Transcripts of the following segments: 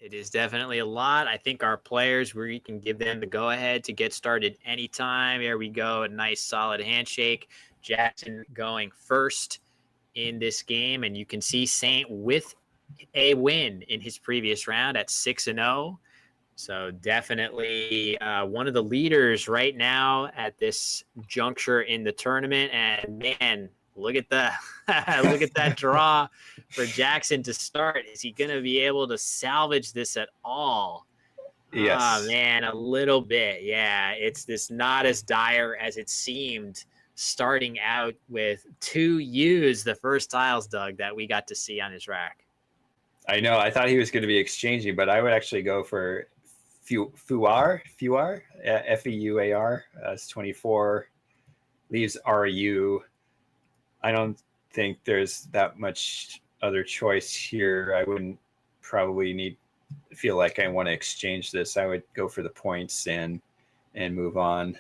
it is definitely a lot. I think our players, we can give them the go-ahead to get started anytime. Here we go, a nice solid handshake. Jackson going first in this game, and you can see Saint with a win in his previous round at 6-0. So definitely one of the leaders right now at this juncture in the tournament. And man, look at the look at that draw for Jackson to start. Is he going to be able to salvage this at all? Yes. Oh man, a little bit. Yeah, it's this not as dire as it seemed starting out with 2 U's the first tiles, Doug, that we got to see on his rack. I know. I thought he was going to be exchanging, but I would actually go for Feuar, F-E-U-A-R. It's 24, leaves RU. I don't think there's that much other choice here. I wouldn't probably feel like I want to exchange this. I would go for the points and move on.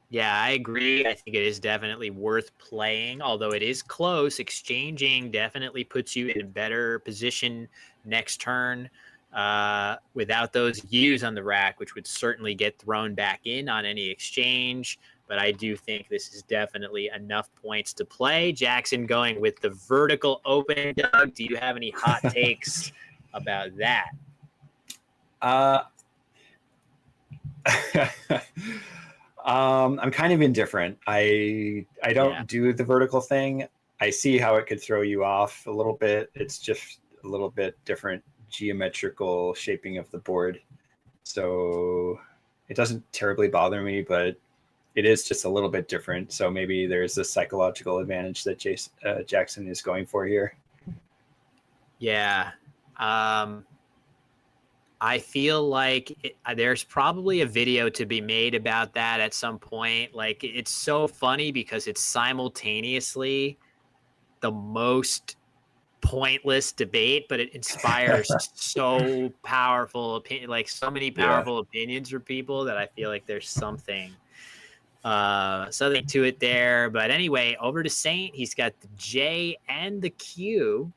Yeah, I agree. I think it is definitely worth playing, although it is close. Exchanging definitely puts you in a better position next turn without those U's on the rack, which would certainly get thrown back in on any exchange. But I do think this is definitely enough points to play. Jackson going with the vertical open. Doug, do you have any hot takes about that? I'm kind of indifferent. I don't do the vertical thing. I see how it could throw you off a little bit. It's just a little bit different geometrical shaping of the board. So it doesn't terribly bother me, but it is just a little bit different. So maybe there's a psychological advantage that Jackson is going for here. Yeah. I feel like there's probably a video to be made about that at some point. Like, it's so funny because it's simultaneously the most pointless debate, but it inspires so powerful opinion, like so many powerful opinions for people that I feel like there's something to it there. But anyway, over to Saint. He's got the J and the Q.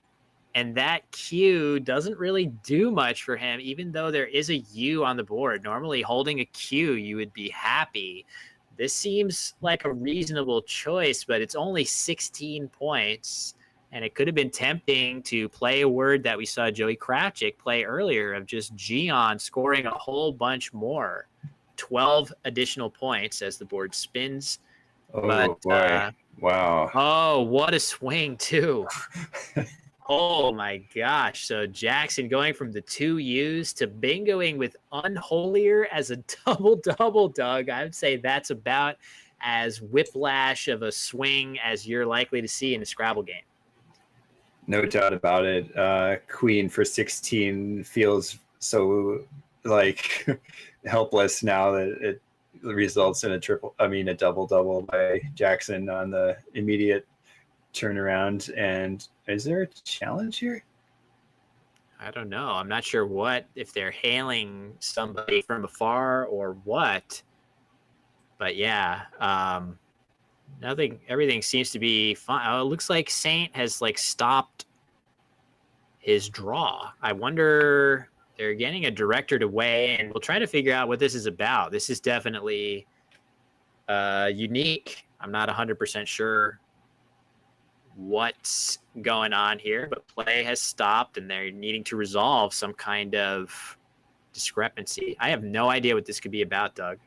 And that Q doesn't really do much for him, even though there is a U on the board. Normally, holding a Q, you would be happy. This seems like a reasonable choice, but it's only 16 points. And it could have been tempting to play a word that we saw Joey Kravchik play earlier of just Gion scoring a whole bunch more. 12 additional points as the board spins. Oh, boy. Wow. Oh, what a swing, too. Oh my gosh. So Jackson going from the 2 U's to bingoing with Unholier as a double-double, Doug. I would say that's about as whiplash of a swing as you're likely to see in a Scrabble game. No doubt about it. Queen for 16 feels so like helpless now that it results in a double-double by Jackson on the immediate turnaround. And is there a challenge here? I don't know. I'm not sure if they're hailing somebody from afar or what. But yeah, everything seems to be fine. Oh, it looks like Saint has stopped his draw. I wonder, they're getting a director to weigh in. We'll try to figure out what this is about. This is definitely unique. I'm not 100% sure what's going on here, but play has stopped and they're needing to resolve some kind of discrepancy. I have no idea what this could be about, Doug.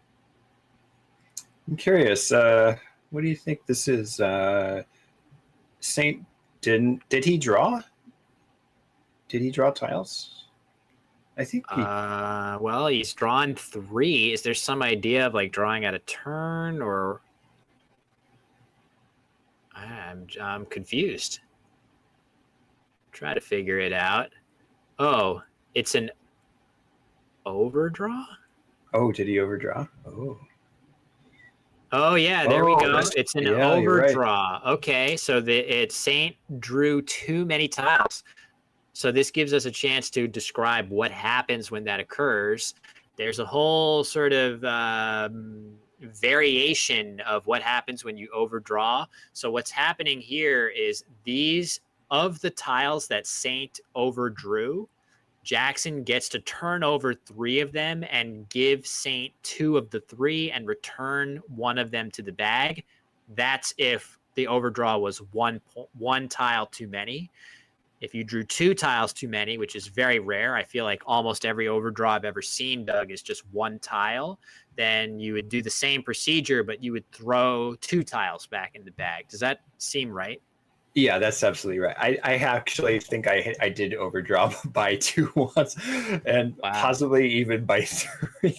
I'm curious. What do you think this is? Saint did he draw? Did he draw tiles? I think well, he's drawn 3. Is there some idea of drawing at a turn, or I'm confused. Try to figure it out. Oh, it's an overdraw? Oh, did he overdraw? Oh yeah, there we go. It's an overdraw. Right. Okay, so Saint drew too many tiles. So this gives us a chance to describe what happens when that occurs. There's a whole sort of variation of what happens when you overdraw. So what's happening here is these of the tiles that Saint overdrew, Jackson gets to turn over 3 of them and give Saint 2 of the 3 and return 1 of them to the bag. That's if the overdraw was one tile too many. If you drew 2 tiles too many, which is very rare, I feel like almost every overdraw I've ever seen, Doug, is just 1 tile, then you would do the same procedure, but you would throw 2 tiles back in the bag. Does that seem right? Yeah, that's absolutely right. I actually think I did overdraw by 2 once, and possibly even by 3,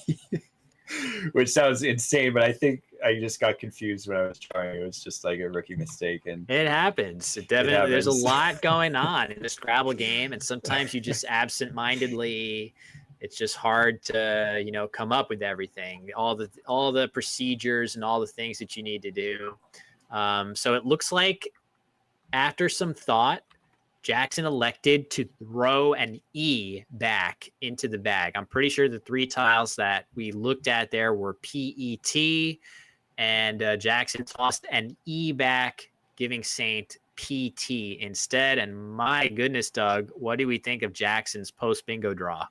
which sounds insane, but I think I just got confused when I was trying. It was just like a rookie mistake, and it happens. It definitely, there's a lot going on in the Scrabble game, and sometimes you just absentmindedly, it's just hard to, you know, come up with everything, all the procedures and all the things that you need to do. So it looks like after some thought, Jackson elected to throw an E back into the bag. I'm pretty sure the 3 tiles that we looked at there were PET, and Jackson tossed an E back, giving Saint PT instead. And my goodness, Doug, what do we think of Jackson's post-bingo draw?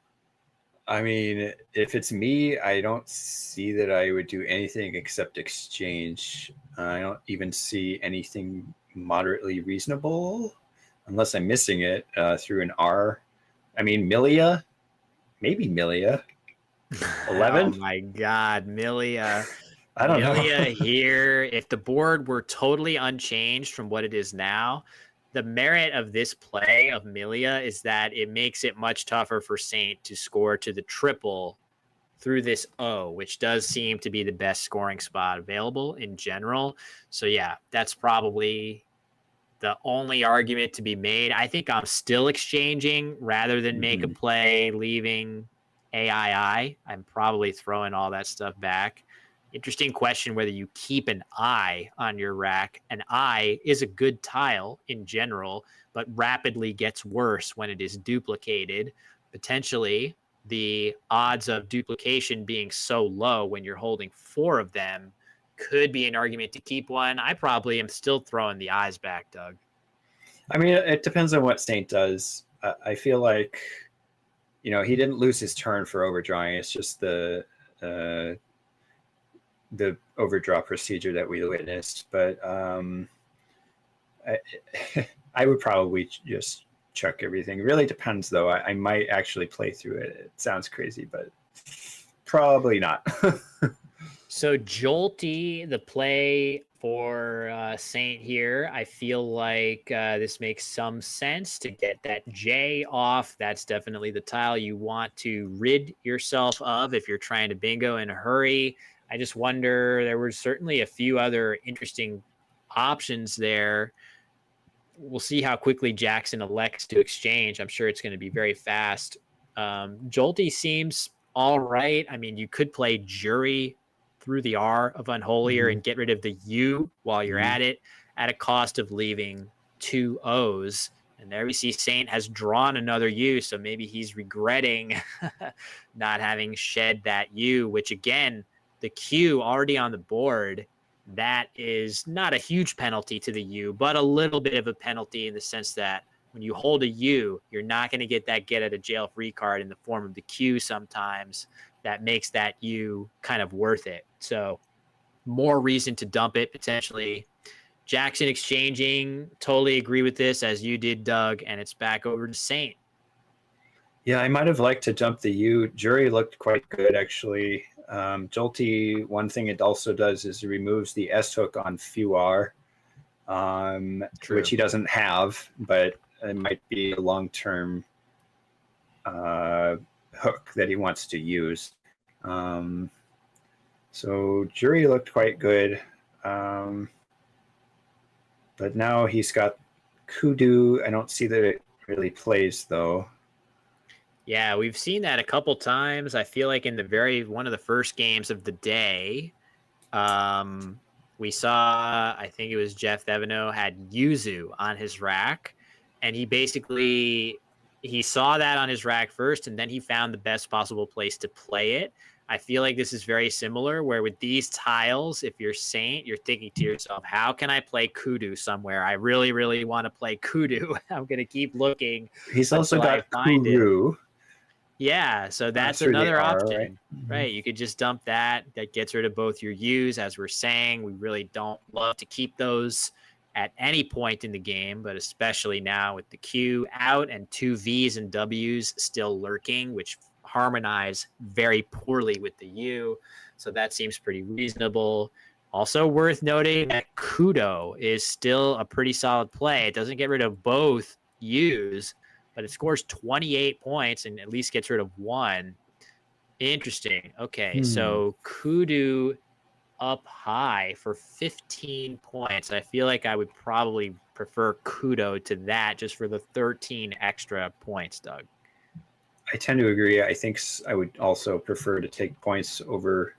I mean, if it's me, I don't see that I would do anything except exchange. I don't even see anything moderately reasonable, unless I'm missing it through an R. I mean, Milia, maybe Milia. 11? Oh my God, Milia. I don't know. Here, if the board were totally unchanged from what it is now, the merit of this play of Milia is that it makes it much tougher for Saint to score to the triple through this O, which does seem to be the best scoring spot available in general. So yeah, that's probably the only argument to be made. I think I'm still exchanging rather than make a play leaving AII. I'm probably throwing all that stuff back. Interesting question whether you keep an I on your rack. An I is a good tile in general, but rapidly gets worse when it is duplicated. Potentially, the odds of duplication being so low when you're holding 4 of them could be an argument to keep one. I probably am still throwing the eyes back, Doug. I mean, it depends on what Saint does. I feel like, you know, he didn't lose his turn for overdrawing. It's just the overdraw procedure that we witnessed. But I would probably just check everything. It really depends, though. I might actually play through it. It sounds crazy, but probably not. So Jolty, the play for Saint here, I feel like this makes some sense to get that J off. That's definitely the tile you want to rid yourself of if you're trying to bingo in a hurry. I just wonder, there were certainly a few other interesting options there. We'll see how quickly Jackson elects to exchange. I'm sure it's going to be very fast. Jolty seems all right. I mean, you could play Jury through the R of Unholier and get rid of the U while you're at it, at a cost of leaving 2 O's. And there we see Saint has drawn another U, so maybe he's regretting not having shed that U, which again, the Q already on the board, that is not a huge penalty to the U, but a little bit of a penalty in the sense that when you hold a U, you're not going to get that get out of jail free card in the form of the Q sometimes. That makes that U kind of worth it. So more reason to dump it potentially. Jackson exchanging, totally agree with this as you did, Doug, and it's back over to Saint. Yeah, I might have liked to dump the U. Jury looked quite good, actually. Jolty, one thing it also does is it removes the S hook on few R, which he doesn't have, but it might be a long-term hook that he wants to use. So Jury looked quite good. But now he's got Kudu. I don't see that it really plays, though. Yeah, we've seen that a couple times. I feel like in one of the first games of the day, we saw, I think it was Jeff Theveno had Yuzu on his rack, and he saw that on his rack first, and then he found the best possible place to play it. I feel like this is very similar, where with these tiles, if you're Saint, you're thinking to yourself, how can I play Kudu somewhere? I really, really want to play Kudu. I'm going to keep looking He's also until I got find it. Kuru. Yeah, so that's Through the another R, right? option, right? You could just dump that. That gets rid of both your U's. As we're saying, we really don't love to keep those at any point in the game, but especially now with the Q out and 2 V's and W's still lurking, which harmonize very poorly with the U. So that seems pretty reasonable. Also worth noting that Kudo is still a pretty solid play. It doesn't get rid of both U's, but it scores 28 points and at least gets rid of 1. Interesting. Okay, so Kudu up high for 15 points. I feel like I would probably prefer Kudo to that just for the 13 extra points, Doug. I tend to agree. I think I would also prefer to take points over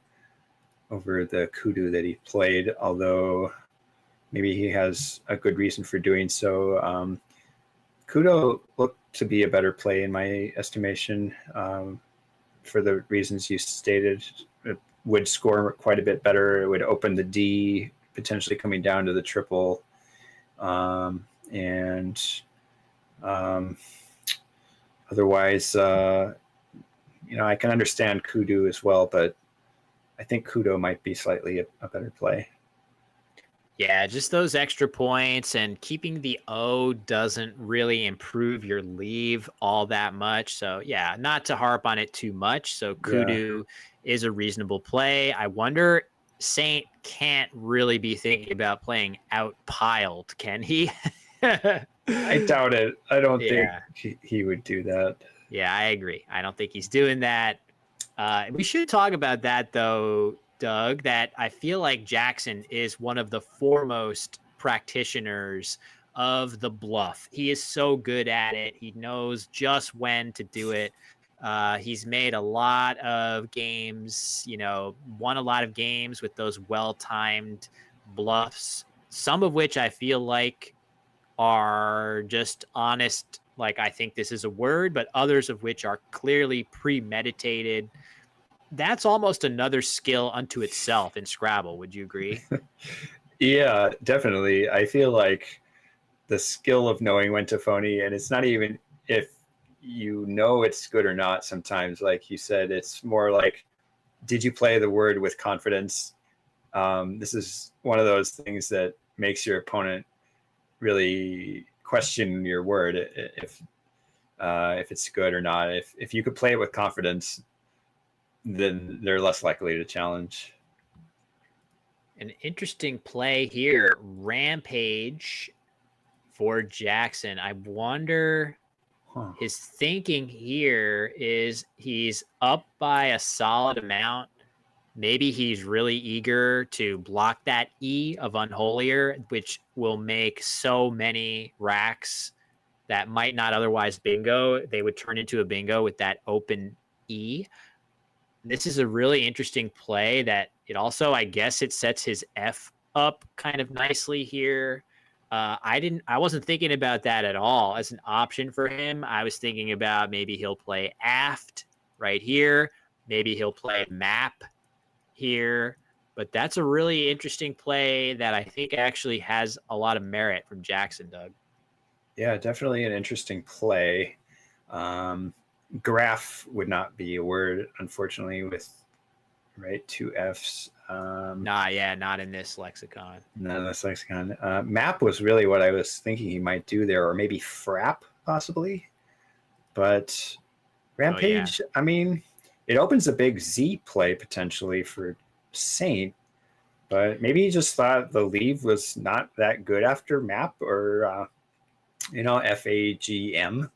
the Kudu that he played, although maybe he has a good reason for doing so. Kudo looked to be a better play in my estimation, for the reasons you stated. It would score quite a bit better. It would open the D, potentially coming down to the triple. Otherwise, I can understand Kudu as well, but I think Kudo might be slightly a better play. Yeah, just those extra points, and keeping the O doesn't really improve your leave all that much. So yeah, not to harp on it too much. So Kudu is a reasonable play. I wonder, Saint can't really be thinking about playing outpiled, can he? I doubt it. I don't think he would do that. Yeah, I agree. I don't think he's doing that. We should talk about that, though, Doug, that I feel like Jackson is one of the foremost practitioners of the bluff. He is so good at it. He knows just when to do it. He's made a lot of games, won a lot of games with those well-timed bluffs, some of which I feel like are just honest, like I think this is a word, but others of which are clearly premeditated. That's almost another skill unto itself in Scrabble. Would you agree? Yeah, definitely. I feel like the skill of knowing when to phony, and it's not even if you know it's good or not. Sometimes, like you said, it's more like, did you play the word with confidence? This is one of those things that makes your opponent really question your word if it's good or not. If you could play it with confidence, then they're less likely to challenge. An interesting play here, Rampage for Jackson. I wonder, his thinking here is he's up by a solid amount. Maybe he's really eager to block that E of Unholier, which will make so many racks that might not otherwise bingo. They would turn into a bingo with that open E. This is a really interesting play that it also, I guess, it sets his F up kind of nicely here. I wasn't thinking about that at all as an option for him. I was thinking about maybe he'll play aft right here. Maybe he'll play map here. But that's a really interesting play that I think actually has a lot of merit from Jackson, Doug. Yeah, definitely an interesting play. Graph would not be a word, unfortunately, with 2 F's. Not in this lexicon. Not in this lexicon. Map was really what I was thinking he might do there, or maybe frap, possibly. But Rampage, I mean, it opens a big Z play potentially for Saint, but maybe he just thought the leave was not that good after map, or FAGM.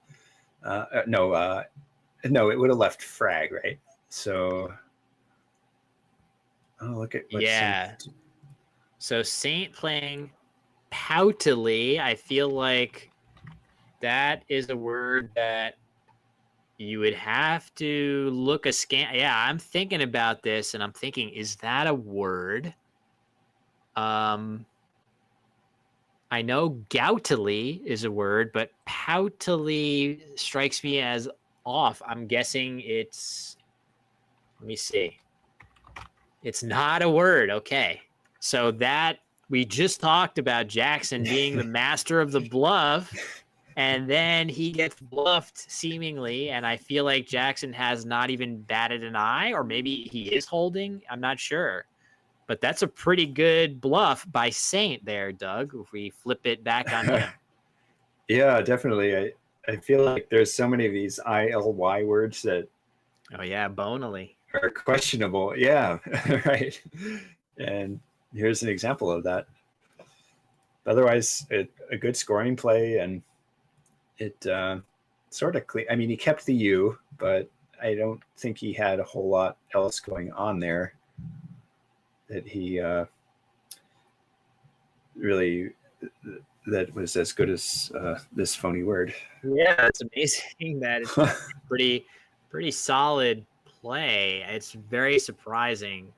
No, it would have left frag, right? So, look at what Saint. So Saint playing poutily, I feel like that is a word that you would have to look askance. Yeah, I'm thinking about this, and I'm thinking, is that a word? I know goutily is a word, but poutily strikes me as off. I'm guessing it's, let me see. It's not a word. Okay. So that we just talked about Jackson being the master of the bluff, and then he gets bluffed seemingly. And I feel like Jackson has not even batted an eye, or maybe he is holding. I'm not sure. But that's a pretty good bluff by Saint there, Doug, if we flip it back on him. Yeah, definitely. I feel like there's so many of these ILY words that Oh, yeah, bonily. are questionable. Yeah, right. And here's an example of that. Otherwise, a good scoring play, and it sort of clean. I mean, he kept the U, but I don't think he had a whole lot else going on there that he really that was as good as this phony word. Yeah, it's amazing that it's pretty solid play. It's very surprising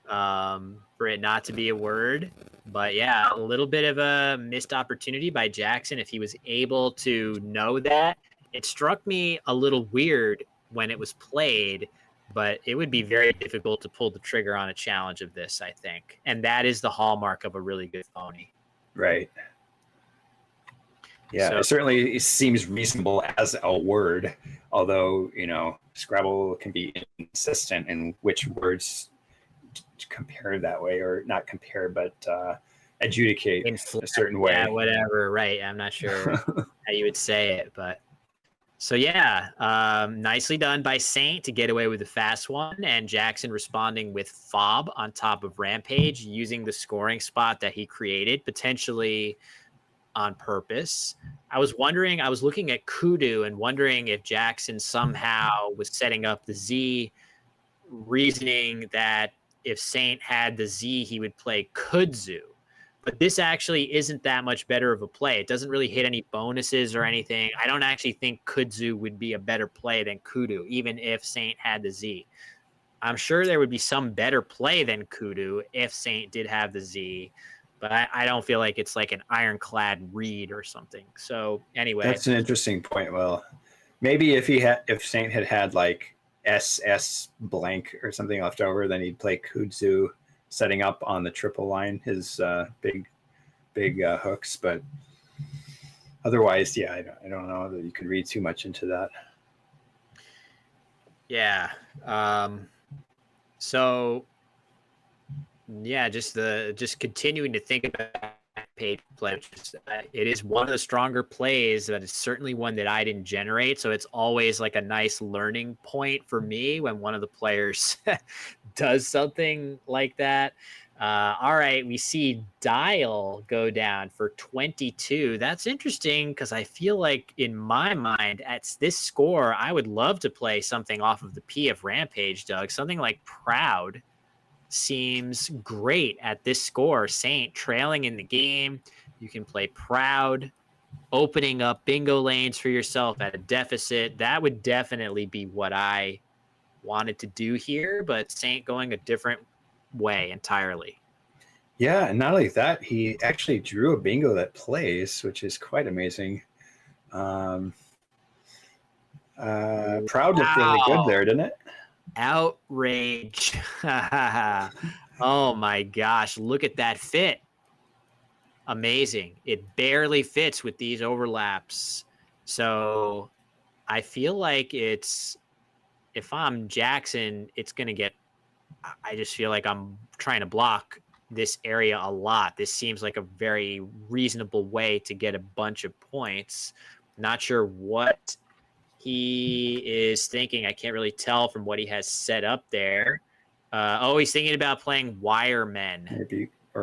for it not to be a word. But yeah, a little bit of a missed opportunity by Jackson if he was able to know that. It struck me a little weird when it was played, but it would be very difficult to pull the trigger on a challenge of this, I think. And that is the hallmark of a really good phony. Right. Yeah, so, it certainly seems reasonable as a word, although, Scrabble can be inconsistent in which words compare that way, or not compare, but adjudicate a certain way. Yeah, whatever. Right. I'm not sure how you would say it, but so yeah, nicely done by Saint to get away with the fast one, and Jackson responding with Fob on top of Rampage, using the scoring spot that he created, potentially on purpose. I was looking at Kudu and wondering if Jackson somehow was setting up the Z, reasoning that if Saint had the Z, he would play Kudzu. But this actually isn't that much better of a play. It doesn't really hit any bonuses or anything. I don't actually think Kudzu would be a better play than Kudu, even if Saint had the Z. I'm sure there would be some better play than Kudu if Saint did have the Z, but I don't feel like it's like an ironclad read or something. So anyway, that's an interesting point. Well, maybe if Saint had like SS blank or something left over, then he'd play Kudzu, setting up on the triple line, his big hooks. But otherwise, yeah, I don't know that you could read too much into that. Yeah. So yeah, just continuing to think about page play. It is one of the stronger plays, but it's certainly one that I didn't generate. So it's always like a nice learning point for me when one of the players does something like that. All right, we see Dial go down for 22. That's interesting because I feel like in my mind at this score, I would love to play something off of the P of Rampage, Doug. Something like Proud seems great at this score. Saint trailing in the game. You can play Proud, opening up bingo lanes for yourself at a deficit. That would definitely be what I wanted to do here, but Saint going a different way entirely. Yeah, and not only that, he actually drew a bingo that plays, which is quite amazing. Proud looked really good there, didn't it? Outrage. Oh my gosh, look at that fit. Amazing. It barely fits with these overlaps. So I feel like if I'm Jackson, it's going to get, I just feel like I'm trying to block this area a lot. This seems like a very reasonable way to get a bunch of points. Not sure what he is thinking. I can't really tell from what he has set up there. He's thinking about playing Wiremen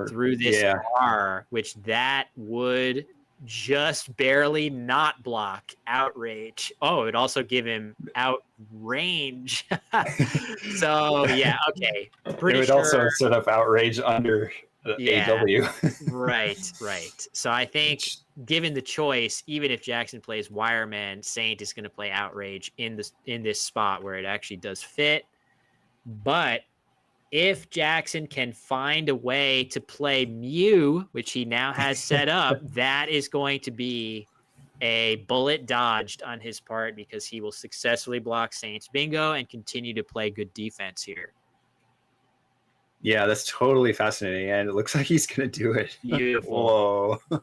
through this R, which that would just barely not block Outrage. Oh, it also give him Outrange. So yeah, okay. Pretty it would also set up Outrage under AW. Right. So I think given the choice, even if Jackson plays Wireman, Saint is going to play Outrage in this spot where it actually does fit. But if Jackson can find a way to play Mew, which he now has set up, that is going to be a bullet dodged on his part because he will successfully block Saint's bingo and continue to play good defense here. Yeah, that's totally fascinating, and it looks like he's gonna do it. Beautiful. Whoa.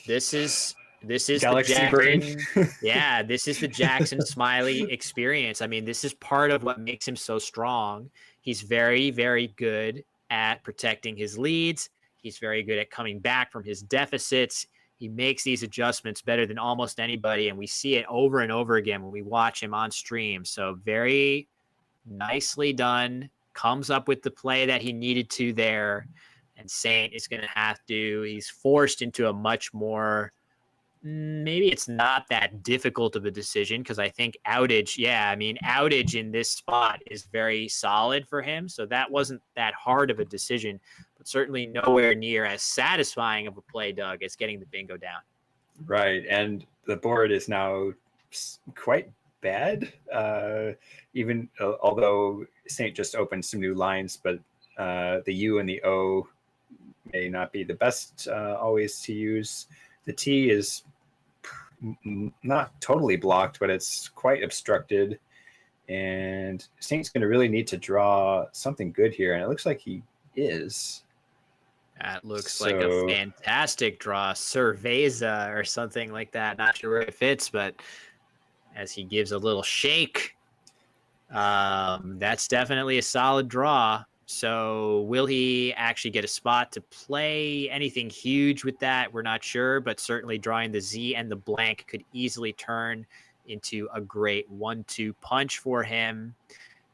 This is the Galaxy brain. Jackson. Yeah, this is the Jackson Smylie experience. I mean, this is part of what makes him so strong. He's very, very good at protecting his leads. He's very good at coming back from his deficits. He makes these adjustments better than almost anybody, and we see it over and over again when we watch him on stream. So very nicely done. Comes up with the play that he needed to there, and Saint is going to have to. He's forced into a much more, maybe it's not that difficult of a decision, because I think outage, yeah, I mean, outage in this spot is very solid for him. So that wasn't that hard of a decision, but certainly nowhere near as satisfying of a play, Doug, as getting the bingo down. Right. And the board is now quite bad, even although Saint just opened some new lines, but the U and the O may not be the best always to use. The T is not totally blocked, but it's quite obstructed. And Saint's going to really need to draw something good here. And it looks like he is. That looks like a fantastic draw. Cerveza or something like that. Not sure where it fits, but as he gives a little shake, that's definitely a solid draw. So will he actually get a spot to play anything huge with that? We're not sure, but certainly drawing the Z and the blank could easily turn into a great 1-2 punch for him.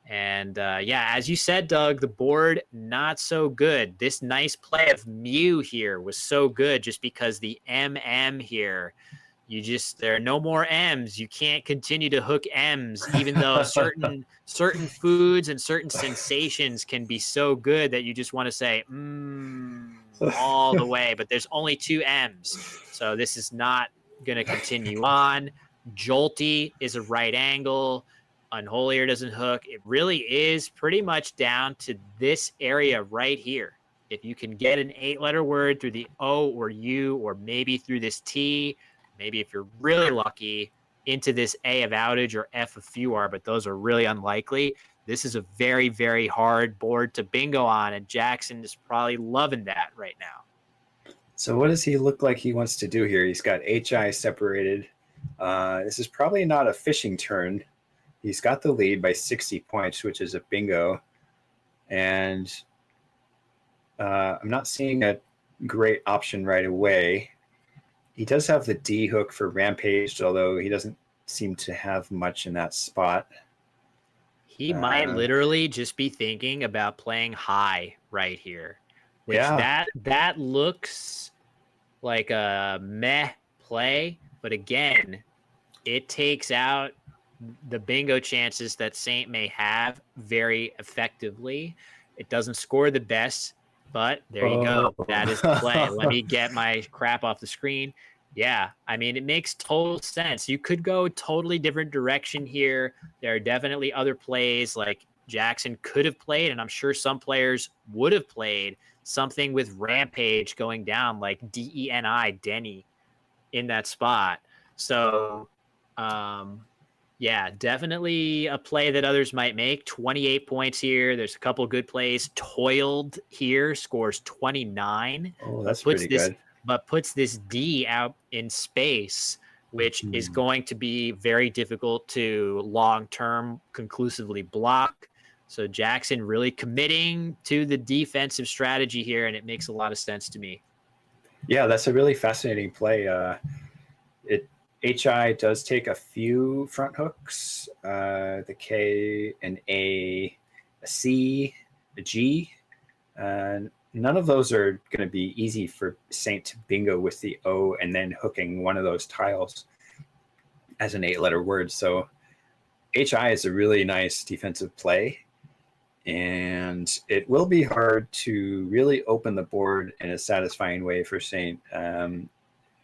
And yeah, as you said, Doug, the board not so good. This nice play of Mew here was so good just because the MM here, there are no more M's. You can't continue to hook M's, even though certain foods and certain sensations can be so good that you just want to say all the way. But there's only 2 M's, so this is not going to continue on. Jolty is a right angle. Unholier doesn't hook. It really is pretty much down to this area right here. If you can get an 8-letter word through the O or U, or maybe through this T, maybe if you're really lucky, into this A of outage or F of fewer, but those are really unlikely. This is a very, very hard board to bingo on, and Jackson is probably loving that right now. So what does he look like he wants to do here? He's got HI separated. This is probably not a fishing turn. He's got the lead by 60 points, which is a bingo. And I'm not seeing a great option right away. He does have the D hook for Rampage, although he doesn't seem to have much in that spot. He might literally just be thinking about playing high right here. Which that looks like a meh play, but again, it takes out the bingo chances that Saint may have very effectively. It doesn't score the best, but there you go. That is the play. Let me get my crap off the screen. Yeah, I mean, it makes total sense. You could go a totally different direction here. There are definitely other plays like Jackson could have played, and I'm sure some players would have played something with Rampage going down, like DENI, Denny, in that spot. So, yeah, definitely a play that others might make. 28 points here. There's a couple good plays. Toiled here, scores 29. Oh, that's pretty good. But puts this D out in space, which is going to be very difficult to long-term conclusively block. So Jackson really committing to the defensive strategy here, and it makes a lot of sense to me. Yeah, that's a really fascinating play. HI does take a few front hooks, the K, an A, a C, a G, and none of those are going to be easy for Saint to bingo with the O and then hooking one of those tiles as an 8-letter word. So HI is a really nice defensive play, and it will be hard to really open the board in a satisfying way for Saint.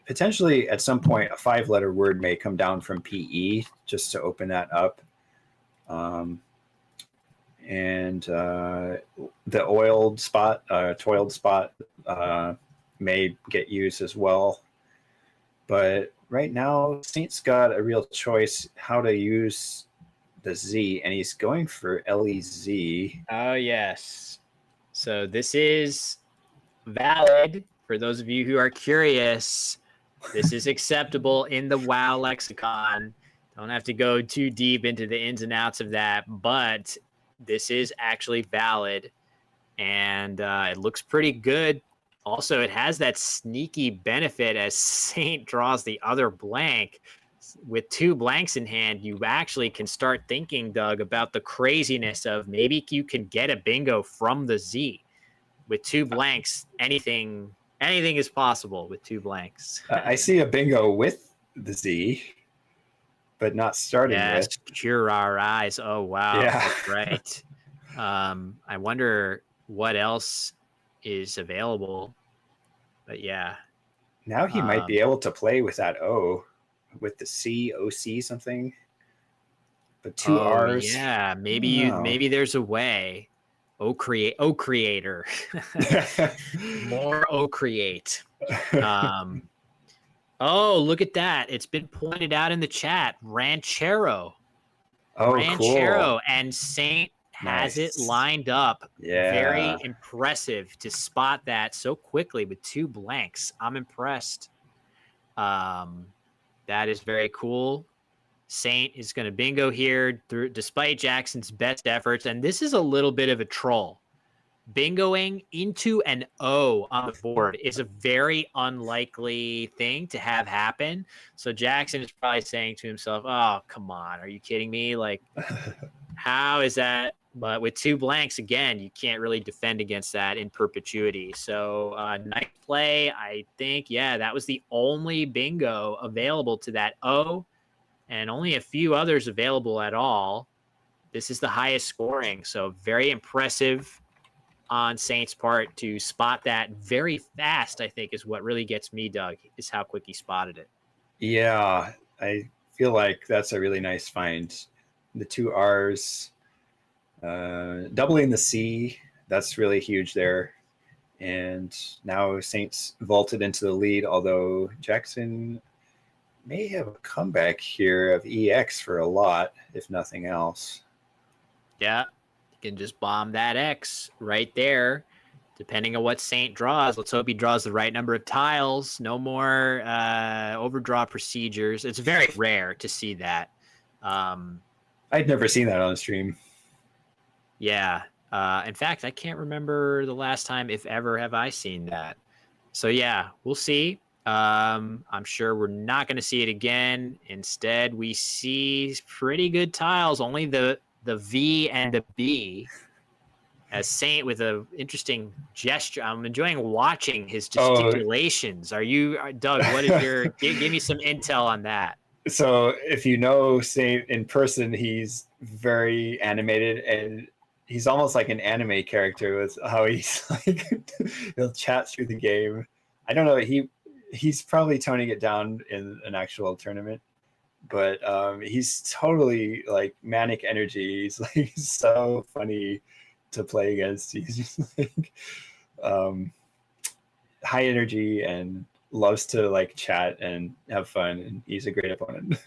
Potentially at some point, a 5-letter word may come down from PE just to open that up. And the toiled spot may get used as well. But right now, Saint's got a real choice how to use the Z, and he's going for LEZ. Oh, yes. So this is valid. For those of you who are curious, this is acceptable in the WoW lexicon. Don't have to go too deep into the ins and outs of that, but this is actually valid, and it looks pretty good. Also, it has that sneaky benefit as Saint draws the other blank. With 2 blanks in hand, you actually can start thinking, Doug, about the craziness of maybe you can get a bingo from the Z. With 2 blanks, anything is possible with 2 blanks. I see a bingo with the Z, but not starting Yes, with. cure our eyes. Oh, wow. Yeah. That's right. I wonder what else is available. But yeah. Now he might be able to play with that O, with the C, OC something. But 2 R's. Yeah, maybe there's a way. Creator. More create. Oh, look at that. It's been pointed out in the chat. Ranchero. Cool. And Saint has it Nice. lined up. Yeah. Very impressive to spot that so quickly with 2 blanks. I'm impressed. That is very cool. Saint is going to bingo here despite Jackson's best efforts. And this is a little bit of a troll. Bingoing into an O on the board is a very unlikely thing to have happen. So Jackson is probably saying to himself, oh, come on. Are you kidding me? Like, how is that? But with 2 blanks, again, you can't really defend against that in perpetuity. So nice play. I think, yeah, that was the only bingo available to that O, and only a few others available at all. This is the highest scoring. So very impressive on Saint's part to spot that very fast, I think, is what really gets me, Doug, is how quick he spotted it. Yeah, I feel like that's a really nice find. The 2 R's, doubling the C, that's really huge there. And now Saints vaulted into the lead, although Jackson may have a comeback here of EX for a lot, if nothing else. Yeah. Can just bomb that X right there, depending on what Saint draws. Let's hope he draws the right number of tiles. No more overdraw procedures. It's very rare to see that. I'd never seen that on the stream. Yeah. In fact, I can't remember the last time, if ever, have I seen that. So yeah, we'll see. I'm sure we're not going to see it again. Instead, we see pretty good tiles. Only the V and the B, as Saint with an interesting gesture. I'm enjoying watching his gesticulations. Are you, Doug, what is your, give me some intel on that. So if you know Saint in person, he's very animated, and he's almost like an anime character with how he's like, he'll chat through the game. I don't know. He's probably toning it down in an actual tournament. But he's totally like manic energy. He's like so funny to play against. He's just like high energy and loves to like chat and have fun. And he's a great opponent.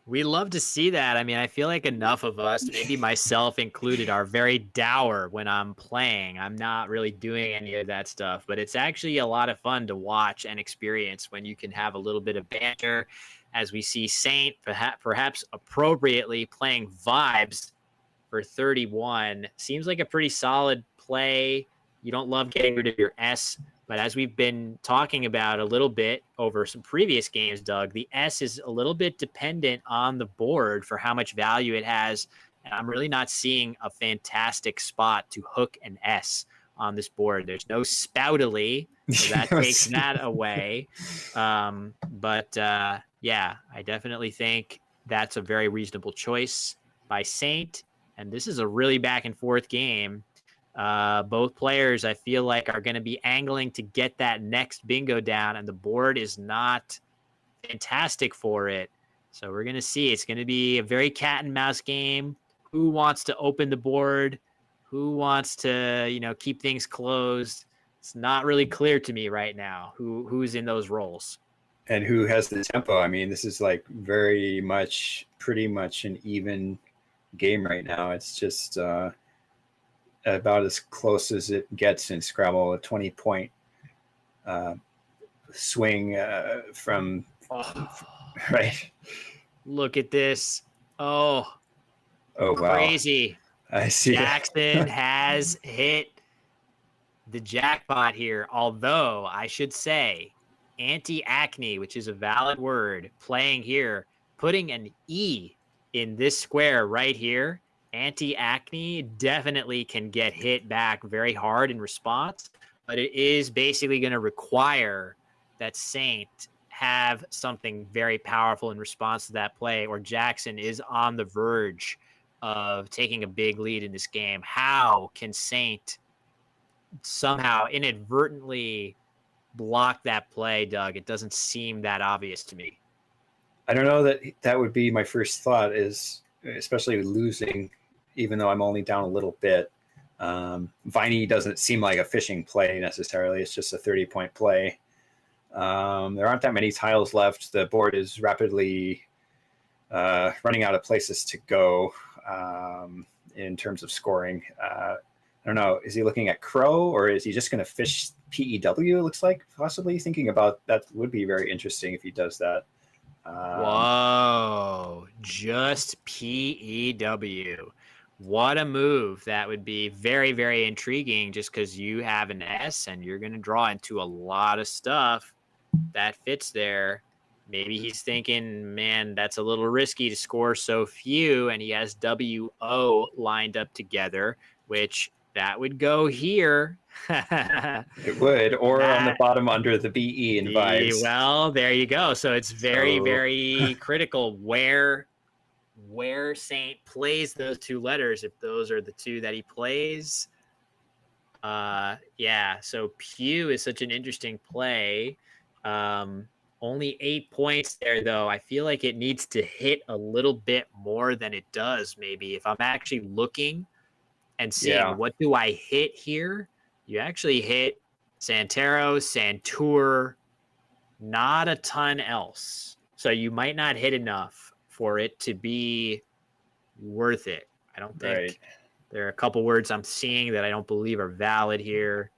We love to see that. I mean, I feel like enough of us, maybe myself included, are very dour when I'm playing. I'm not really doing any of that stuff, but it's actually a lot of fun to watch and experience when you can have a little bit of banter, as we see Saint perhaps appropriately playing Vibes for 31. Seems like a pretty solid play. You don't love getting rid of your S, but as we've been talking about a little bit over some previous games, Doug, the S is a little bit dependent on the board for how much value it has. And I'm really not seeing a fantastic spot to hook an S on this board. There's no Spoutily, so that takes that away. Yeah, I definitely think that's a very reasonable choice by Saint. And this is a really back and forth game. Both players, I feel like, are going to be angling to get that next bingo down, and the board is not fantastic for it. So we're going to see. It's going to be a very cat and mouse game. Who wants to open the board? Who wants to, keep things closed? It's not really clear to me right now who's in those roles. and who has the tempo. I mean, this is like pretty much an even game right now. It's just about as close as it gets in Scrabble, a 20-point swing from right. Look at this. Oh, Oh wow, crazy. I see. Jackson has hit the jackpot here, although I should say anti-acne, which is a valid word, playing here, putting an E in this square right here. Anti-acne definitely can get hit back very hard in response, but it is basically going to require that Saint have something very powerful in response to that play, or Jackson is on the verge of taking a big lead in this game. How can Saint somehow inadvertently block that play, Doug? It doesn't seem that obvious to me. I don't know that would be my first thought, is especially losing, even though I'm only down a little bit. Viney doesn't seem like a fishing play necessarily. It's just a 30-point play. There aren't that many tiles left. The board is rapidly running out of places to go in terms of scoring. I don't know. Is he looking at Crow, or is he just going to fish PEW? It looks like possibly thinking about that would be very interesting if he does that. Whoa, just PEW. What a move. That would be very, very intriguing, just because you have an S and you're going to draw into a lot of stuff that fits there. Maybe he's thinking, man, that's a little risky to score so few, and he has WO lined up together, which that would go here. It would, or on the bottom under the BE in vibes. Well, there you go. So it's very, very critical where Saint plays those two letters, if those are the two that he plays. Yeah, so Pew is such an interesting play. Only 8 points there, though. I feel like it needs to hit a little bit more than it does, maybe. If I'm actually looking and seeing what do I hit here, you actually hit Santero, Santour, not a ton else. So you might not hit enough for it to be worth it. I don't think there are a couple words I'm seeing that I don't believe are valid here.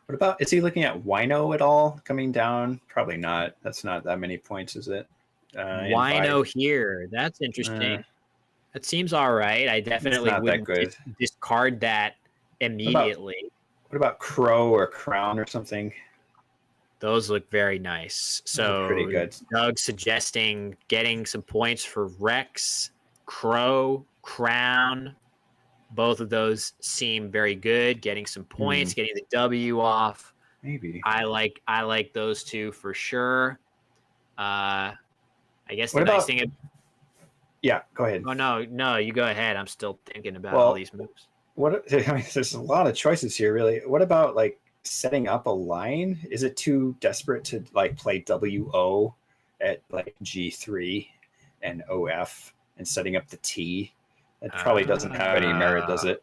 What about, is he looking at Wino at all coming down? Probably not. That's not that many points, is it? Wino here. That's interesting. That seems all right. I definitely wouldn't discard that immediately. What about Crow or Crown or something? Those look very nice. So pretty good. Doug suggesting getting some points for Rex, Crow, Crown. Both of those seem very good. Getting some points, getting the W off. Maybe. I like those two for sure. I guess the nice thing. Yeah, go ahead. Oh no, you go ahead. I'm still thinking about all these moves. There's a lot of choices here, really. What about like setting up a line? Is it too desperate to like play WO at like G3 and OF and setting up the T? It probably doesn't have any merit, does it?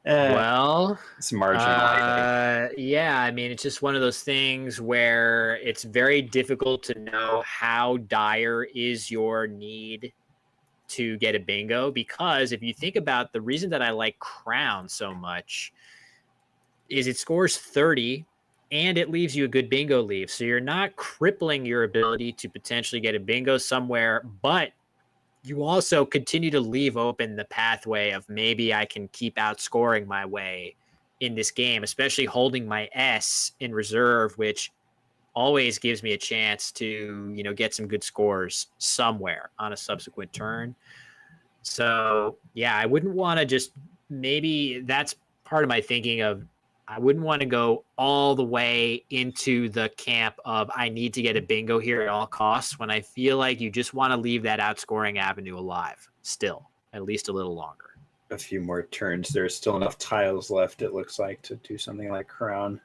Well, it's marginal. Yeah, I mean, it's just one of those things where it's very difficult to know how dire is your need to get a bingo, because if you think about the reason that I like Crown so much is it scores 30 and it leaves you a good bingo leave. So you're not crippling your ability to potentially get a bingo somewhere, but you also continue to leave open the pathway of maybe I can keep outscoring my way in this game, especially holding my S in reserve, which always gives me a chance to, get some good scores somewhere on a subsequent turn. So, yeah, I wouldn't want to just, maybe that's part of my thinking of, I wouldn't want to go all the way into the camp of I need to get a bingo here at all costs, when I feel like you just want to leave that outscoring avenue alive still, at least a little longer. A few more turns. There's still enough tiles left, it looks like, to do something like Crown.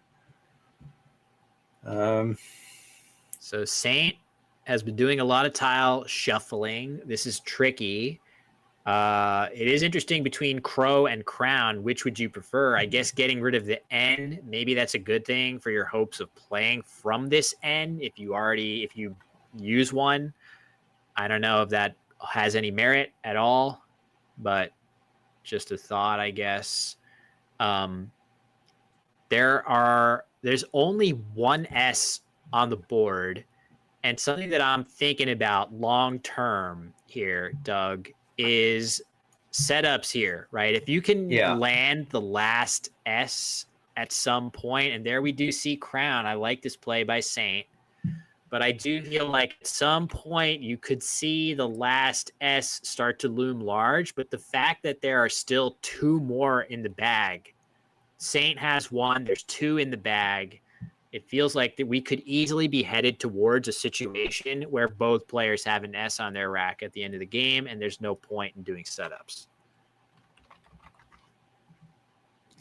So Saint has been doing a lot of tile shuffling. This is tricky. It is interesting between crow and crown. Which would you prefer? I guess getting rid of the N, maybe that's a good thing for your hopes of playing from this N. If you use one, I don't know if that has any merit at all, but just a thought, I guess. Um, there's only one S on the board, and something that I'm thinking about long term here, Doug, is setups here, right? If you can land the last S at some point, and there we do see crown. I like this play by Saint, but I do feel like at some point you could see the last S start to loom large. But the fact that there are still two more in the bag, Saint has one, there's two in the bag. It feels like that we could easily be headed towards a situation where both players have an S on their rack at the end of the game, and there's no point in doing setups.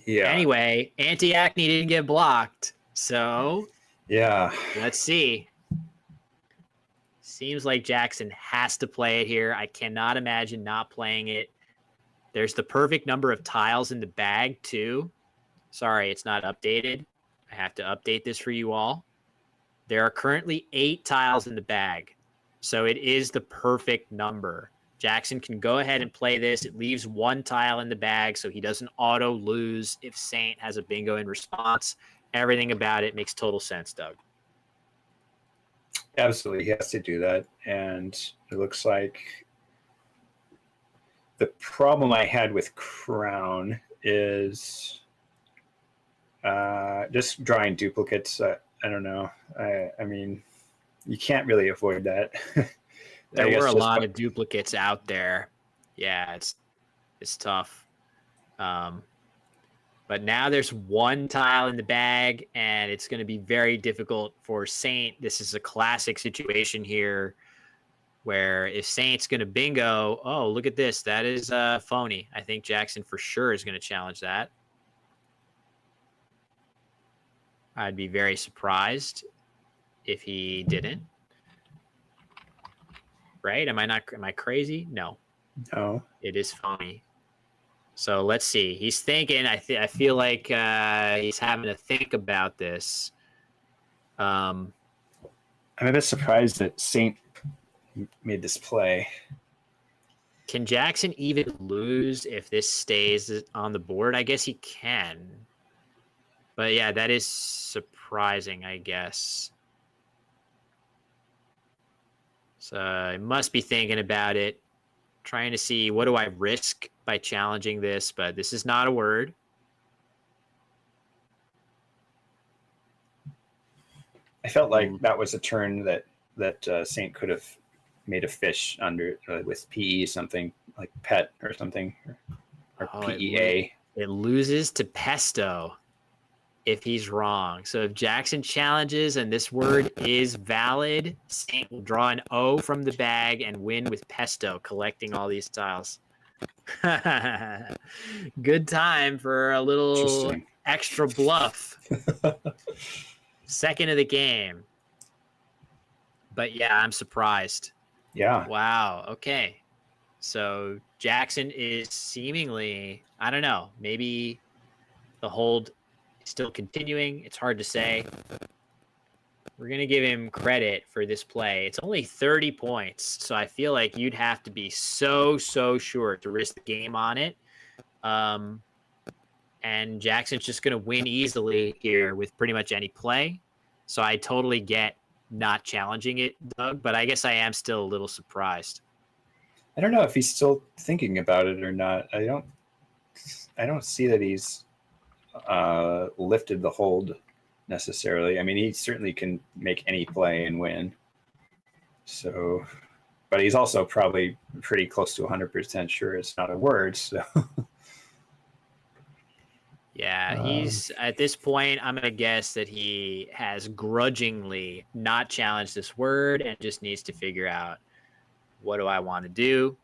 Yeah. Anyway, Anti-Acne didn't get blocked, so yeah, let's see. Seems like Jackson has to play it here. I cannot imagine not playing it. There's the perfect number of tiles in the bag, too. Sorry, it's not updated. I have to update this for you all. There are currently 8 tiles in the bag, so it is the perfect number. Jackson can go ahead and play this. It leaves 1 tile in the bag, so he doesn't auto lose if Saint has a bingo in response. Everything about it makes total sense, Doug. Absolutely, he has to do that, and it looks like the problem I had with crown is just drawing duplicates. I don't know. I mean, you can't really avoid that. There were a lot of duplicates out there. Yeah, it's tough. But now there's 1 tile in the bag, and it's going to be very difficult for Saint. This is a classic situation here where if Saint's going to bingo, oh, look at this. That is phony. I think Jackson for sure is going to challenge that. I'd be very surprised if he didn't. Right? Am I crazy? No. No. It is phony. So let's see. He's thinking. I feel like he's having to think about this. I'm a bit surprised that Saint made this play. Can Jackson even lose if this stays on the board? I guess he can. But yeah, that is surprising, I guess. So I must be thinking about it, trying to see what do I risk by challenging this, but this is not a word. I felt like that was a turn that Saint could have made a fish under with PE something like pet or something or PEA. It loses to pesto if he's wrong. So if Jackson challenges and this word is valid, Saint will draw an O from the bag and win with pesto, collecting all these tiles. Good time for a little extra bluff. Second of the game. But yeah, I'm surprised. Yeah. Wow. Okay. So Jackson is seemingly, I don't know, maybe the hold is still continuing. It's hard to say. We're going to give him credit for this play. It's only 30 points, so I feel like you'd have to be so sure to risk the game on it. And Jackson's just going to win easily here with pretty much any play. So I totally get not challenging it, Doug, but I guess I am still a little surprised. I don't know if he's still thinking about it or not. I don't see that he's lifted the hold necessarily. I mean, he certainly can make any play and win. So, but he's also probably pretty close to 100% sure it's not a word. So, yeah, he's at this point, I'm going to guess that he has grudgingly not challenged this word and just needs to figure out, what do I want to do?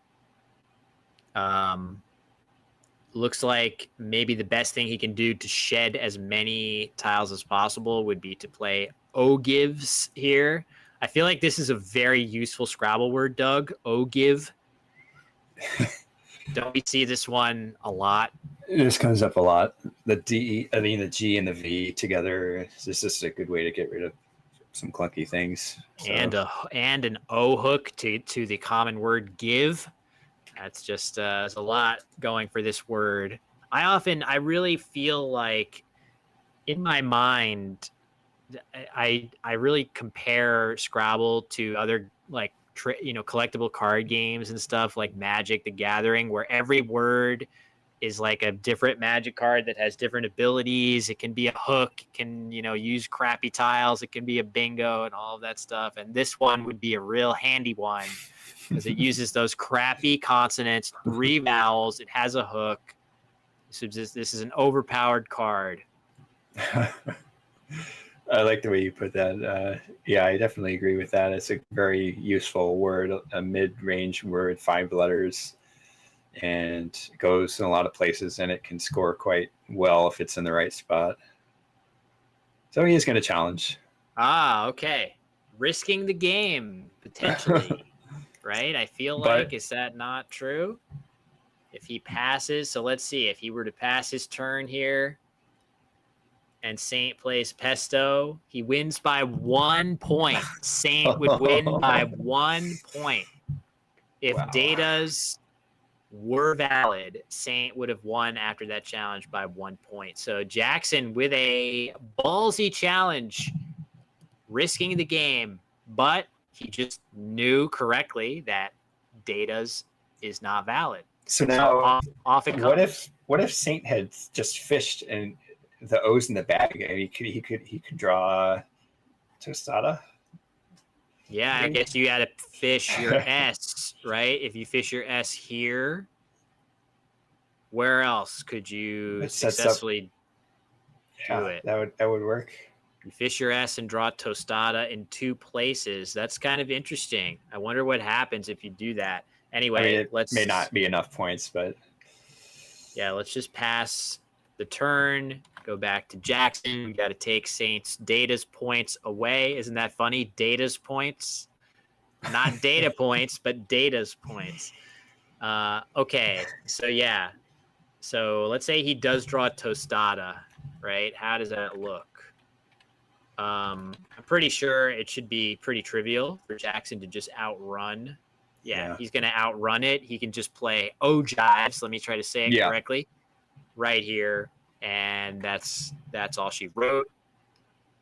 Looks like maybe the best thing he can do to shed as many tiles as possible would be to play O-gives here. I feel like this is a very useful Scrabble word, Doug. O-give. Don't we see this one a lot? This comes up a lot. The D, I mean the G and the V together is just a good way to get rid of some clunky things. So. And an O hook to the common word give. That's just there's a lot going for this word. I really feel like in my mind, I really compare Scrabble to other like collectible card games and stuff like Magic the Gathering, where every word is like a different Magic card that has different abilities. It can be a hook, it can use crappy tiles, it can be a bingo and all of that stuff. And this one would be a real handy one because it uses those crappy consonants, 3 vowels. It has a hook. This is an overpowered card. I like the way you put that. Yeah, I definitely agree with that. It's a very useful word, a mid-range word, 5 letters, and goes in a lot of places, and it can score quite well if it's in the right spot. So he is going to challenge. Ah, okay. Risking the game, potentially, right? I feel like, is that not true? If he passes, so let's see. If he were to pass his turn here, and Saint plays Pesto, he wins by 1 point. Saint would win by 1 point. If datas were valid, Saint would have won after that challenge by 1 point. So Jackson with a ballsy challenge, risking the game, but he just knew correctly that datas is not valid. So now, off it comes. What if Saint had just fished and the O's in the bag, and he could draw tostada? Yeah, I guess you got to fish your S, right? If you fish your S here, where else could you successfully do it? That would work. You fish your S and draw tostada in 2 places. That's kind of interesting. I wonder what happens if you do that. Anyway, it may not be enough points, but yeah, let's just pass the turn. Go back to Jackson. We got to take Saint's data's points away. Isn't that funny? Data's points, not data points, but data's points. Okay, so yeah. So let's say he does draw tostada, right? How does that look? I'm pretty sure it should be pretty trivial for Jackson to just outrun. Yeah, he's going to outrun it. He can just play ogives. Let me try to say it correctly. Right here. And that's all she wrote.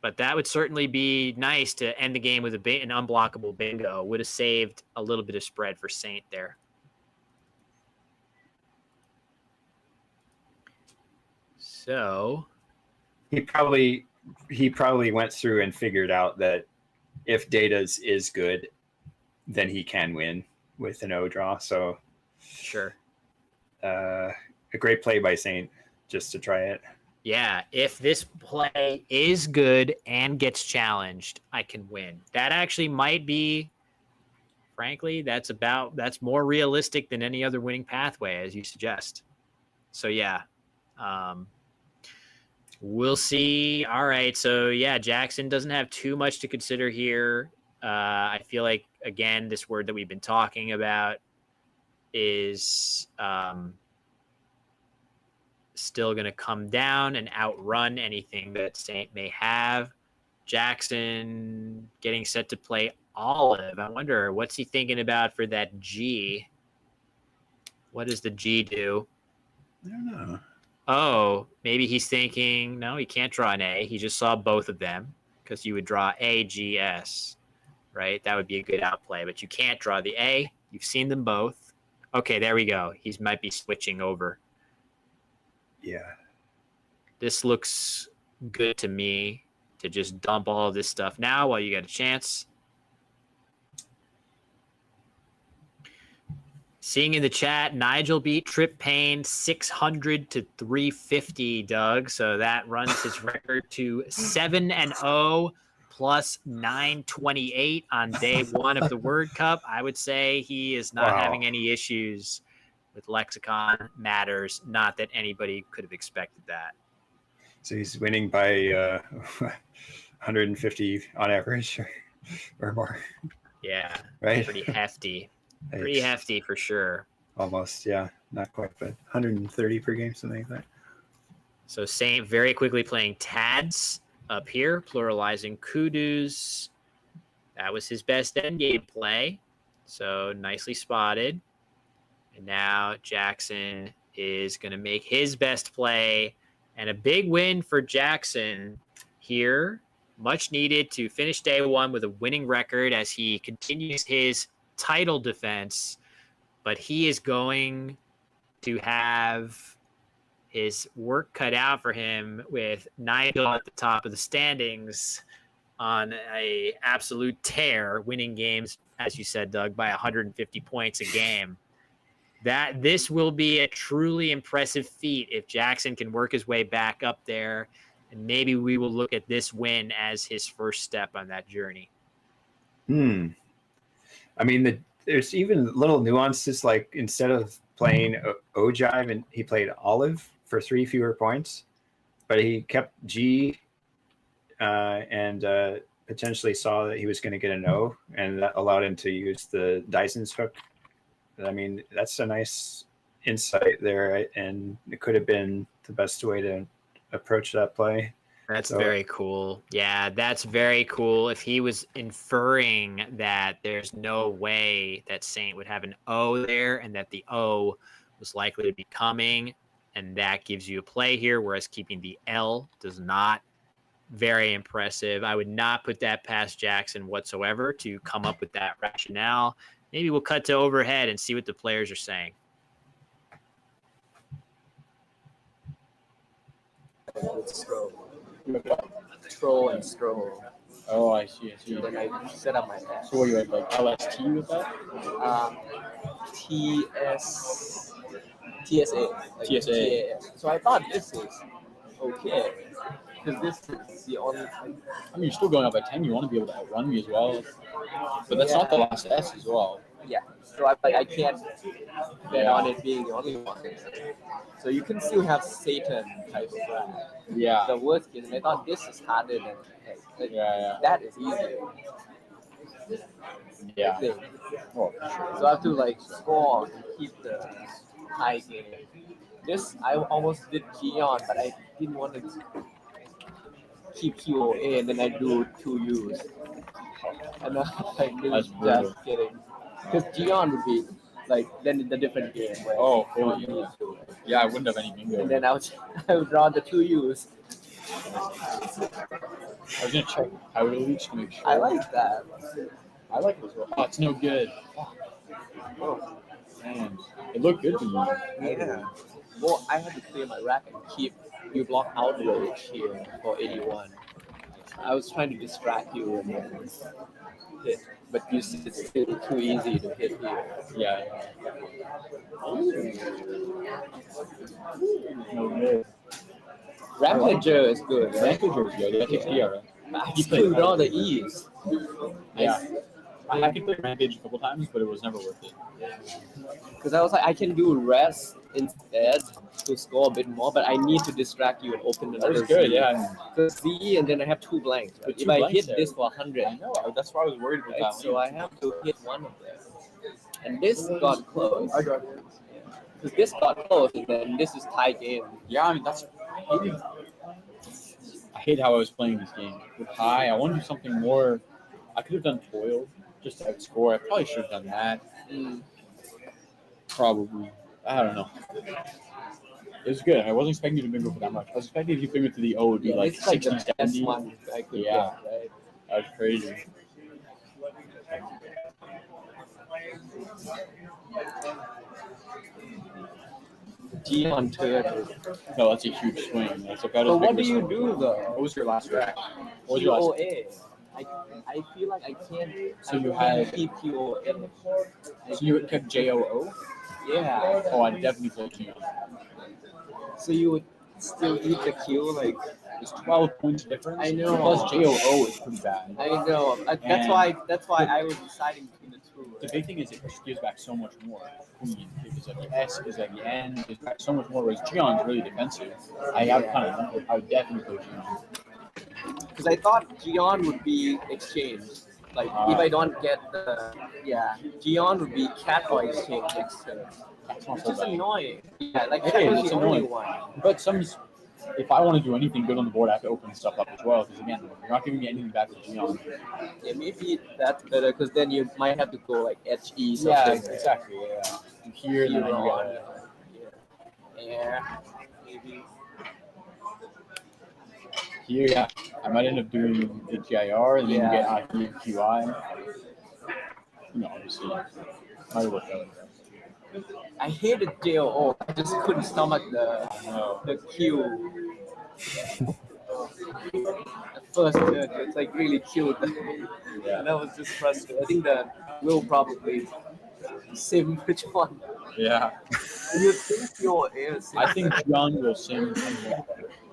But that would certainly be nice to end the game with an unblockable bingo. Would have saved a little bit of spread for Saint there. So he probably went through and figured out that if Data's is good, then he can win with an O draw. So sure. A great play by Saint just to try it. Yeah, if this play is good and gets challenged, I can win. That actually might be, frankly, that's more realistic than any other winning pathway, as you suggest. So yeah, we'll see. All right, so yeah, Jackson doesn't have too much to consider here. I feel like, again, this word that we've been talking about is still going to come down and outrun anything that Saint may have. Jackson getting set to play Olive. I wonder, what's he thinking about for that G? What does the G do? I don't know. Oh, maybe he's thinking, no, he can't draw an A. He just saw both of them because you would draw A, G, S, right? That would be a good outplay, but you can't draw the A. You've seen them both. Okay, there we go. He might be switching over. Yeah. This looks good to me to just dump all of this stuff now while you got a chance. Seeing in the chat, Nigel beat Trip Payne 600 to 350, Doug. So that runs his record to 7-0 plus 928 on day 1 of the Word Cup. I would say he is not having any issues with lexicon matters. Not that anybody could have expected that. So he's winning by 150 on average or more. Yeah, right. Pretty hefty. Pretty hefty for sure. Almost, yeah. not quite, but 130 per game, something like that. So Saint very quickly playing Tads up here, pluralizing Kudus. That was his best endgame play. So nicely spotted. And now Jackson is going to make his best play. And a big win for Jackson here. Much needed to finish day one with a winning record as he continues his title defense. But he is going to have his work cut out for him with Nigel at the top of the standings on a absolute tear, winning games, as you said, Doug, by 150 points a game. This will be a truly impressive feat if Jackson can work his way back up there, and maybe we will look at this win as his first step on that journey. I mean, there's even little nuances, like instead of playing Ogive, and he played Olive for 3 fewer points, but he kept G and potentially saw that he was going to get an O, and that allowed him to use the Dyson's hook. I mean, that's a nice insight there, and it could have been the best way to approach that play. That's very cool. Yeah, that's very cool. If he was inferring that there's no way that Saint would have an O there and that the O was likely to be coming, and that gives you a play here, whereas keeping the L does not. Very impressive. I would not put that past Jackson whatsoever to come up with that rationale. Maybe we'll cut to overhead and see what the players are saying. Scroll and scroll. Oh, I see. Then I set up my pass. So what, you had like LST with that? TSA. Like TSA. TAS. So I thought this is okay. Because this is the only. I mean, you're still going up by 10. You want to be able to outrun me as well. But that's not the last S as well. Yeah. So I can't bet on it being the only one. So you can still have Satan type of rap. Yeah. The worst case, I thought this is harder than that is easier. Yeah. I think. Oh, for sure. So I have to like score to keep the high game. This I almost did Gion, but I didn't want to keep QOA, and then I do 2 U's. And I really just kidding. Because Gion would be like then the different game. Where you need to. Yeah, I wouldn't have any bingo. And then I would draw the 2 U's. I was gonna check how it leaks to make sure. I like that. I like it as well. Oh, it's no good. Oh. Man, it looked good to me. Yeah. Well, I had to clear my rack and keep you block outrage here for 81. I was trying to distract you and then hit, but you see it's still too easy to hit here. Yeah. No good. Rampager is good, right? Rampager is good. Yeah, takes DR. I still draw the E's. Yeah. I could play Rampage a couple times, but it was never worth it. Because I was like, I can do rest instead to score a bit more, but I need to distract you and open another. That was good, Z. yeah. Because Z, and then I have 2 blanks. Right? If I hit this for 100, I know. That's why I was worried about that. so I have to hit one of them. And this got close. Because this got close, and then this is tie game. Yeah, I mean, I hate how I was playing this game. With high, I want to do something more. I could have done toil just to outscore. I probably should have done that. Probably. I don't know. It was good. I wasn't expecting you to bingo for that much. I was expecting if you bingo to the O, it would be like 60, the 70. best one I could Yeah. get, right? That was crazy. G on turn. No, that's a huge swing. That's about But as big what of do a you swing. do though? What was your last rack? What was your last? QOA. I feel like I can't. So you can't had- keep QOA. So you kept JOO? Yeah. Oh, I definitely played Q. So you would still eat the Q like. It's 12 points difference. I know. Plus JOO is pretty bad. I know. That's why I was deciding between the two. The big thing is it gives back so much more. Queen, because at the S, because at the N, gives back so much more. Whereas Gion's really defensive. I would definitely play Gion. Because I thought Gion would be exchanged. Like if I don't get the Gion would be cat or exchange next turn. That's not It's so just bad. annoying. Yeah, like It cat is, was it's the only annoying. one. But if I want to do anything good on the board, I have to open stuff up as well. Because again, you're not giving me anything back with Gion. Yeah, maybe that's better because then you might have to go like HE something. Yeah, exactly. Yeah. You hear and then you Huron, get Air, maybe. here. Yeah, I might end up doing the GIR and then you get IQ and QI. Obviously, might work out. I hated JOO. I just couldn't stomach the Q. At first turn, it's like really cute. And I was just frustrated. I think that will probably sim which one. Yeah. You think your air sim? I think John will sim 10 points.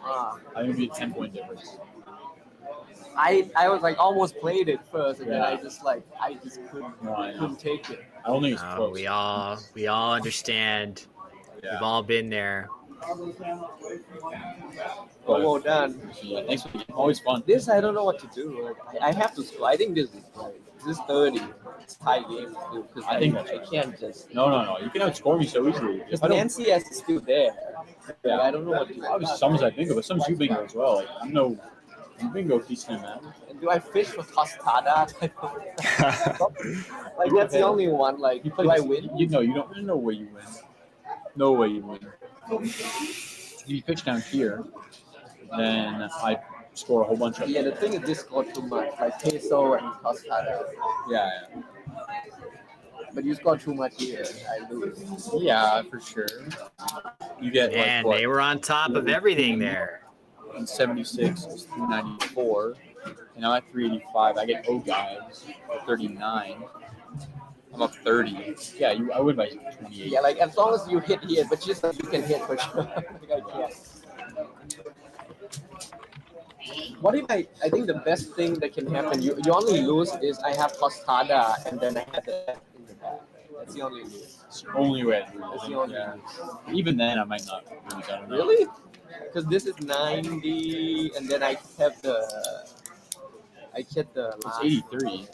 Ah. I think it'll be a 10-point difference. I was like almost played it first, and then Yeah. I just couldn't take it. I don't think it's No, close. we all understand. Yeah. We've all been there. Well done. Yeah, thanks for always fun. This I don't know what to do. Like, I have to score. I think this is 30. It's tie game because I think I can't just. No. You can outscore me so easily. Because Nancy is still there. Yeah. I don't know what to do. Obviously, some I bingo, but some you bingo as well. Like you bingo decent man. And do I fish for Tostada? Like that's the only one. Like do I win? You know, you don't. There's no way you win. No way you win. If you pitch down here, then I score a whole bunch of. Yeah, the thing is this score too much. Like peso and Tostada. Yeah. But you score too much here, I lose. Yeah, for sure. You get And they were on top of everything there. In 76 is 394, and I'm at 385. I get O guys at 39. I'm up 30. Yeah, I win by 28. Yeah, like as long as you hit here, but just like you can hit for sure. Like I can't. What if I think the best thing that can happen, you only lose is I have Tostada and then I have the in the back. That's the only lose. It's the only way I lose. That's the only Yeah. lose. Even then, I might not lose. I don't know. Really? Because this is 90 and then I get the It's last 83.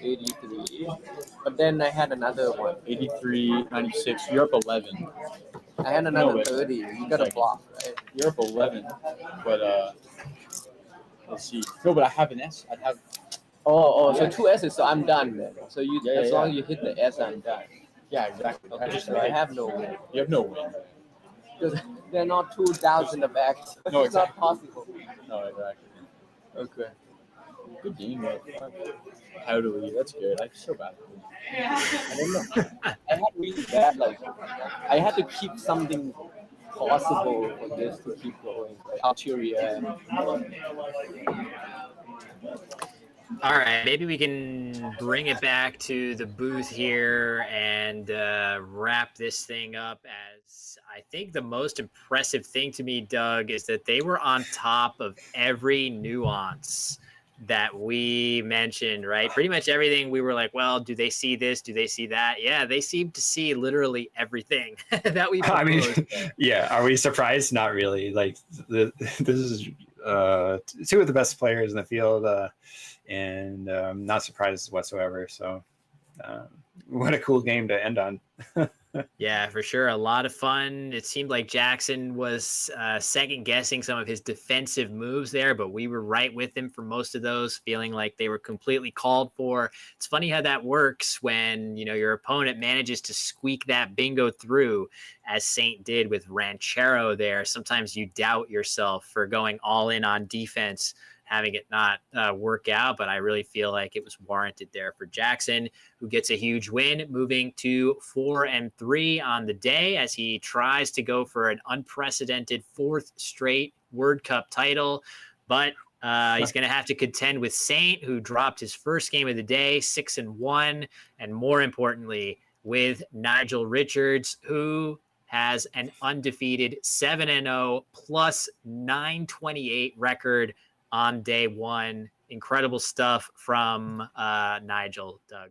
83. But then I had another one. 83, 96. You're up 11. I had another wait. 30. You got a block, right? You're up 11. But let's see. No, but I have an S. I'd have. So 2 S's, so I'm done then. So as long as you hit the S, I'm done. Yeah, exactly. Okay, so I have no win. You have no win. Because there are not 2,000 of X. No, It's not exactly. possible. No, exactly. Okay. Good game, though. How do we? That's good. I feel bad. I don't know. I had really bad, like, I had to keep something possible for this to keep going. Like Algeria. All right, maybe we can bring it back to the booth here and wrap this thing up. As I think the most impressive thing to me, Doug, is that they were on top of every nuance that we mentioned, right? Pretty much everything we were like, well, do they see this? Do they see that? Yeah, they seem to see literally everything that we proposed. I mean, yeah. Are we surprised? Not really. Like this is two of the best players in the field, and not surprised whatsoever. So, what a cool game to end on. Yeah, for sure. A lot of fun. It seemed like Jackson was second guessing some of his defensive moves there, but we were right with him for most of those, feeling like they were completely called for. It's funny how that works when, your opponent manages to squeak that bingo through, as Saint did with Ranchero there. Sometimes you doubt yourself for going all in on defense, having it not work out, but I really feel like it was warranted there for Jackson, who gets a huge win, moving to 4-3 on the day as he tries to go for an unprecedented 4th straight World Cup title. But he's going to have to contend with Saint, who dropped his first game of the day, 6-1, and more importantly, with Nigel Richards, who has an undefeated 7-0 plus 928 record on day one. Incredible stuff from Nigel, Doug.